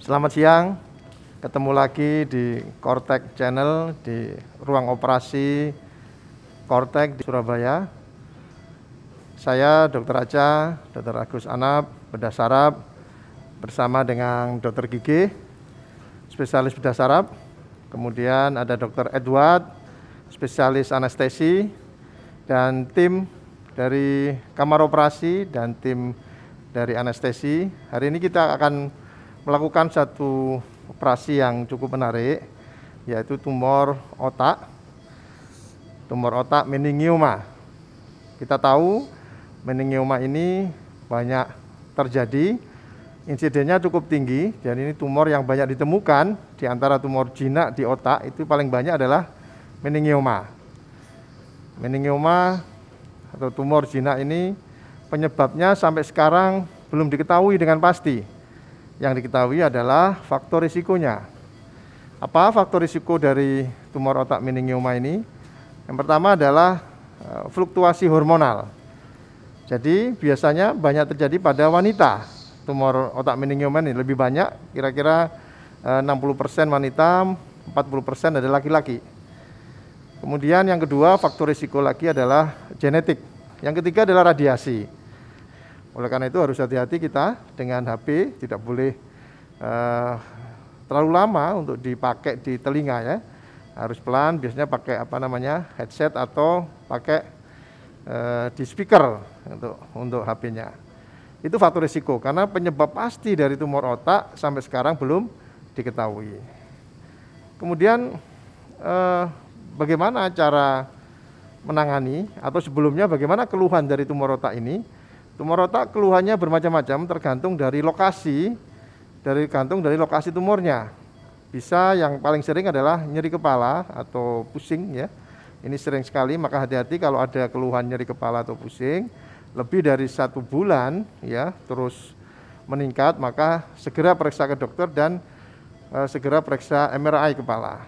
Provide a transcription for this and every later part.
Selamat siang, ketemu lagi di Kortek Channel di ruang operasi Kortek di Surabaya. Saya Dr. Aca, Dr. Agus Anap, bedah saraf, bersama dengan Dr. Gigi, spesialis bedah saraf. Kemudian ada Dr. Edward, spesialis anestesi, dan tim dari kamar operasi dan tim dari anestesi. Hari ini kita akan melakukan satu operasi yang cukup menarik, yaitu tumor otak meningioma. Kita tahu meningioma ini banyak terjadi, insidennya cukup tinggi, dan ini tumor yang banyak ditemukan di antara tumor jinak di otak. Itu paling banyak adalah meningioma. Meningioma atau tumor jinak ini penyebabnya sampai sekarang belum diketahui dengan pasti. Yang diketahui adalah faktor risikonya. Apa faktor risiko dari tumor otak meningioma ini? Yang pertama adalah fluktuasi hormonal. Jadi biasanya banyak terjadi pada wanita. Tumor otak meningioma ini lebih banyak, kira-kira 60% wanita, 40% adalah laki-laki. Kemudian yang kedua, faktor risiko lagi adalah genetik. Yang ketiga adalah radiasi. Oleh karena itu harus hati-hati kita dengan HP, tidak boleh terlalu lama untuk dipakai di telinga ya. Harus pelan, biasanya pakai headset atau pakai di speaker untuk HP-nya. Itu faktor risiko karena penyebab pasti dari tumor otak sampai sekarang belum diketahui. Kemudian bagaimana cara menangani atau sebelumnya bagaimana keluhan dari tumor otak ini? Tumor otak keluhannya bermacam-macam tergantung dari lokasi tumornya. Bisa yang paling sering adalah nyeri kepala atau pusing ya. Ini sering sekali, maka hati-hati kalau ada keluhan nyeri kepala atau pusing lebih dari 1 bulan ya terus meningkat, maka segera periksa ke dokter dan segera periksa MRI kepala.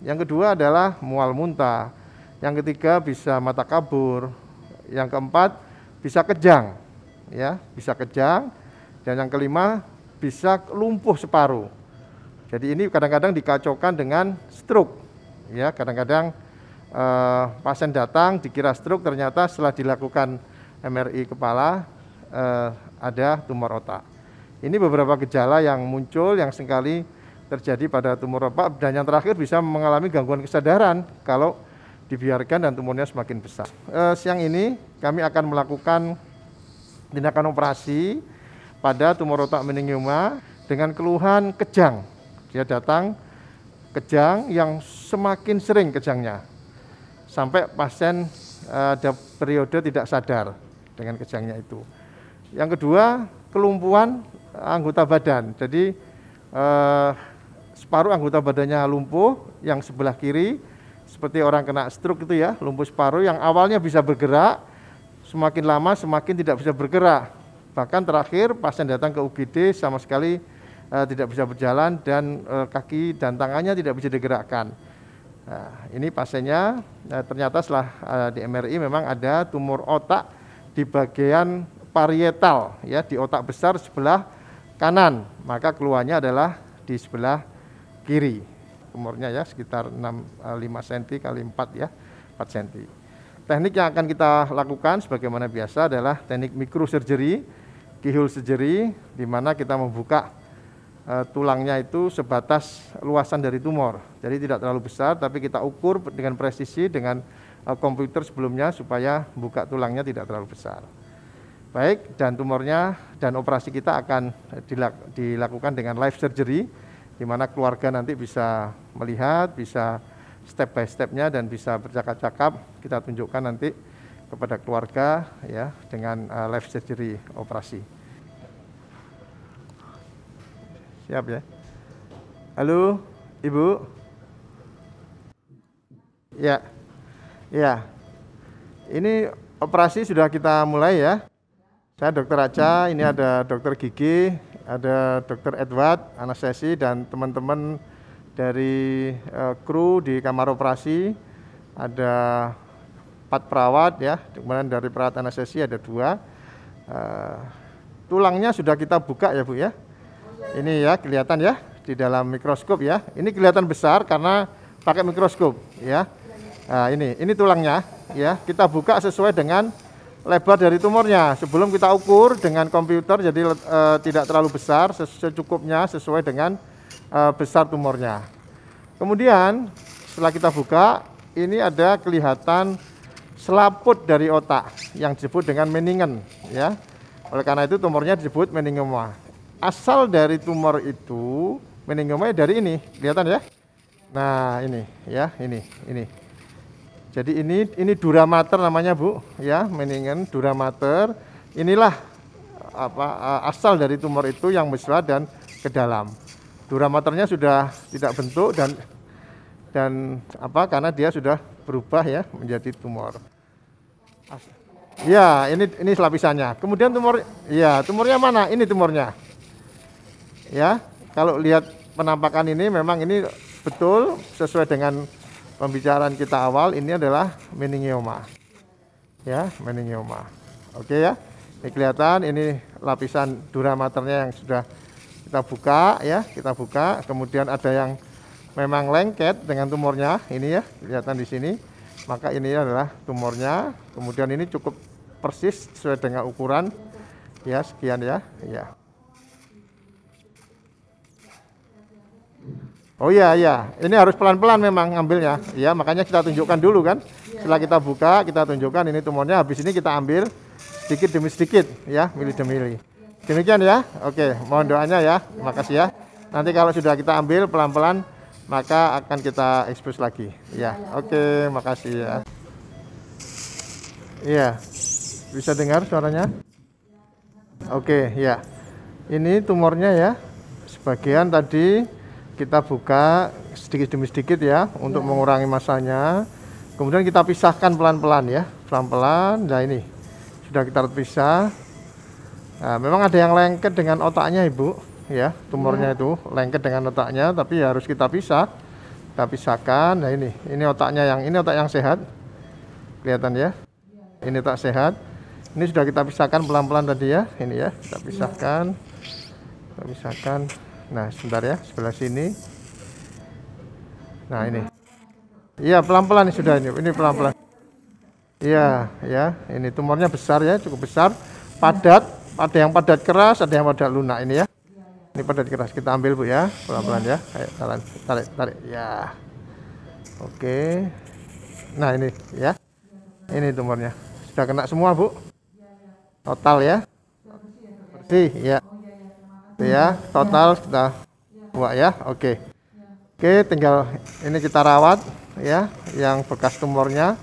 Yang kedua adalah mual muntah. Yang ketiga bisa mata kabur. Yang keempat bisa kejang, ya, bisa kejang. Dan yang kelima bisa lumpuh separuh. Jadi ini kadang-kadang dikacaukan dengan stroke, ya. Kadang-kadang pasien datang dikira stroke, ternyata setelah dilakukan MRI kepala ada tumor otak. Ini beberapa gejala yang muncul yang seringkali terjadi pada tumor otak, dan yang terakhir bisa mengalami gangguan kesadaran kalau dibiarkan dan tumornya semakin besar. Siang ini kami akan melakukan tindakan operasi pada tumor otak meningioma dengan keluhan kejang. Dia datang kejang yang semakin sering kejangnya, sampai pasien ada periode tidak sadar dengan kejangnya itu. Yang kedua, kelumpuhan anggota badan. Jadi separuh anggota badannya lumpuh, yang sebelah kiri seperti orang kena stroke itu ya, lumpuh separuh, yang awalnya bisa bergerak, semakin lama semakin tidak bisa bergerak. Bahkan terakhir pasien datang ke UGD sama sekali tidak bisa berjalan, dan kaki dan tangannya tidak bisa digerakkan. Nah, ini pasiennya ternyata setelah di MRI memang ada tumor otak di bagian parietal ya, di otak besar sebelah kanan. Maka keluarnya adalah di sebelah kiri. Tumornya ya sekitar 5 cm kali 4 ya, 4 cm. Teknik yang akan kita lakukan sebagaimana biasa adalah teknik microsurgery, keyhole surgery, di mana kita membuka tulangnya itu sebatas luasan dari tumor. Jadi tidak terlalu besar, tapi kita ukur dengan presisi dengan komputer sebelumnya supaya buka tulangnya tidak terlalu besar. Baik, dan tumornya dan operasi kita akan dilakukan dengan live surgery, di mana keluarga nanti bisa melihat, bisa step by stepnya, dan bisa bercakap-cakap. Kita tunjukkan nanti kepada keluarga ya dengan live surgery operasi. Siap ya. Halo, Ibu. Ya. Ya. Ini operasi sudah kita mulai ya. Saya Dr. Aca, ini ada Dr. Gigi, ada Dr. Edward, anestesi, dan teman-teman dari kru di kamar operasi. Ada 4 perawat ya, kemudian dari perawat anestesi ada 2. Tulangnya sudah kita buka ya Bu ya. Ini ya kelihatan ya di dalam mikroskop ya. Ini kelihatan besar karena pakai mikroskop ya. Nah, ini tulangnya ya. Kita buka sesuai dengan lebar dari tumornya. Sebelum kita ukur dengan komputer, jadi tidak terlalu besar, secukupnya sesuai dengan besar tumornya. Kemudian setelah kita buka, ini ada kelihatan selaput dari otak yang disebut dengan meningen ya. Oleh karena itu tumornya disebut meningioma. Asal dari tumor itu meningioma dari ini, kelihatan ya. Nah, ini ya, ini. Jadi ini dura mater namanya, Bu, ya, meningen dura mater. Inilah asal dari tumor itu yang besar dan ke dalam. Dura maternya sudah tidak bentuk dan karena dia sudah berubah ya menjadi tumor. Ya, ini lapisannya. Kemudian tumornya mana? Ini tumornya. Ya, kalau lihat penampakan ini memang ini betul sesuai dengan pembicaraan kita awal, ini adalah meningioma. Ya, meningioma. Oke ya. Ini kelihatan ini lapisan dura maternya yang sudah kita buka ya, kemudian ada yang memang lengket dengan tumornya, ini ya, kelihatan di sini. Maka ini adalah tumornya. Kemudian ini cukup persis sesuai dengan ukuran. Ya, sekian ya. Ya. Oh iya, ini harus pelan-pelan memang ngambilnya. Ya, makanya kita tunjukkan dulu kan. Setelah kita buka, kita tunjukkan ini tumornya. Habis ini kita ambil sedikit demi sedikit ya, mili demi mili. Demikian ya. Oke, mohon doanya ya. Makasih ya. Nanti kalau sudah kita ambil pelan-pelan, maka akan kita expose lagi. Ya, oke, makasih ya. Iya, bisa dengar suaranya? Oke, ya. Ini tumornya ya. Sebagian tadi kita buka sedikit demi sedikit ya, untuk mengurangi masanya. Kemudian kita pisahkan pelan-pelan ya, pelan-pelan. Nah ini sudah kita pisah. Nah, memang ada yang lengket dengan otaknya, Ibu. Ya, tumornya itu lengket dengan otaknya, tapi harus kita pisah. Kita pisahkan. Nah ini otaknya ini otak yang sehat, kelihatan ya. Ini otak sehat. Ini sudah kita pisahkan pelan-pelan tadi ya. Ini ya, kita pisahkan. Nah sebentar ya, sebelah sini. Nah ini. Iya pelan-pelan sudah ini pelan-pelan. Iya ya, ini tumornya besar ya, cukup besar, padat. Ada yang padat keras, ada yang padat lunak ini ya. Ini padat keras, kita ambil Bu ya, pelan-pelan ya. Ayo, tarik. Ya. Oke. Nah ini ya. Ini tumornya. Sudah kena semua Bu. Total ya. Bersih ya. Ya, total kita buat ya. Oke. Oke, tinggal ini kita rawat ya, yang bekas tumornya.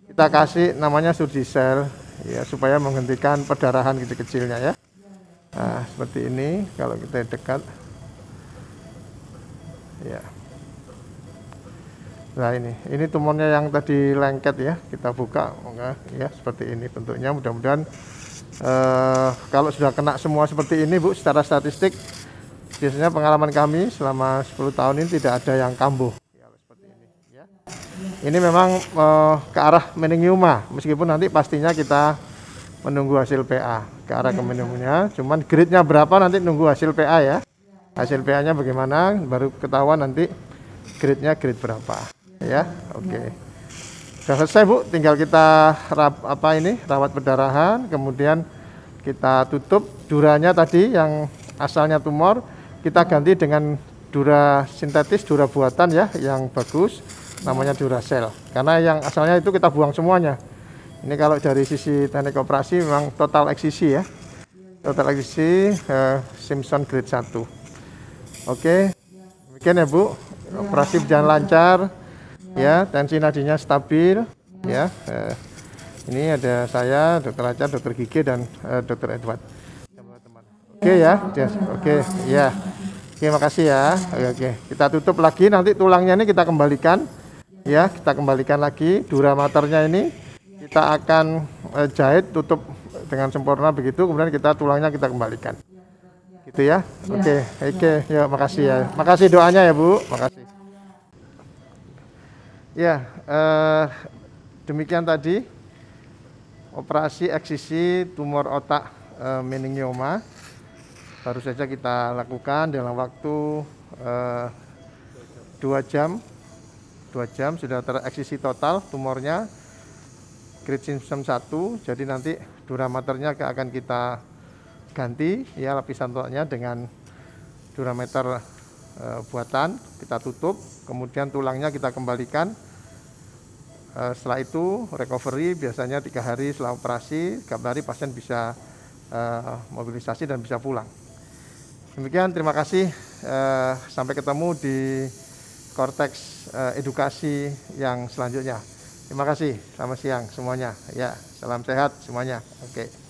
Kita kasih namanya Surdisel ya, supaya menghentikan perdarahan kecil-kecilnya ya. Nah, seperti ini kalau kita dekat. Ya. Nah, ini tumornya yang tadi lengket ya, kita buka ya, seperti ini bentuknya. Mudah-mudahan kalau sudah kena semua seperti ini Bu, secara statistik biasanya pengalaman kami selama 10 tahun ini tidak ada yang kambuh ya, seperti ini ya. Ini memang ke arah meningioma, meskipun nanti pastinya kita menunggu hasil PA ke arah ke meningioma. Cuman grade-nya berapa nanti nunggu hasil PA ya. Hasil PA-nya bagaimana baru ketahuan nanti grade-nya grade berapa ya. Oke. Sudah selesai Bu, tinggal kita rawat perdarahan, kemudian kita tutup duranya tadi yang asalnya tumor, kita ganti dengan dura sintetis, dura buatan ya, yang bagus, namanya Duracell. Karena yang asalnya itu kita buang semuanya. Ini kalau dari sisi teknik operasi memang total eksisi ya, total eksisi Simpson grade 1. Oke, demikian ya Bu, operasi berjalan lancar. Ya, tensi nadinya stabil ya. Ini ada saya, Dokter Aca, Dokter Gigi dan Dokter Edward. Oke ya, oke ya. Oke, makasih ya. Oke, kita tutup lagi, nanti tulangnya ini kita kembalikan ya, kita kembalikan lagi. Dura maternya ini kita akan jahit tutup dengan sempurna begitu, kemudian tulangnya kita kembalikan. Gitu ya. Oke, ya, makasih ya. Makasih doanya ya Bu, makasih. Ya, demikian tadi operasi eksisi tumor otak meningioma. baru saja kita lakukan dalam waktu 2 jam. 2 jam sudah tereksisi total tumornya grade simptom 1. Jadi nanti duramaternya akan kita ganti ya, lapisan tulangnya dengan durameter buatan, kita tutup, kemudian tulangnya kita kembalikan. Setelah itu recovery, biasanya 3 hari setelah operasi, 3 hari pasien bisa mobilisasi dan bisa pulang. Demikian, terima kasih. Sampai ketemu di Korteks edukasi yang selanjutnya. Terima kasih. Selamat siang semuanya. Ya, salam sehat semuanya. Oke.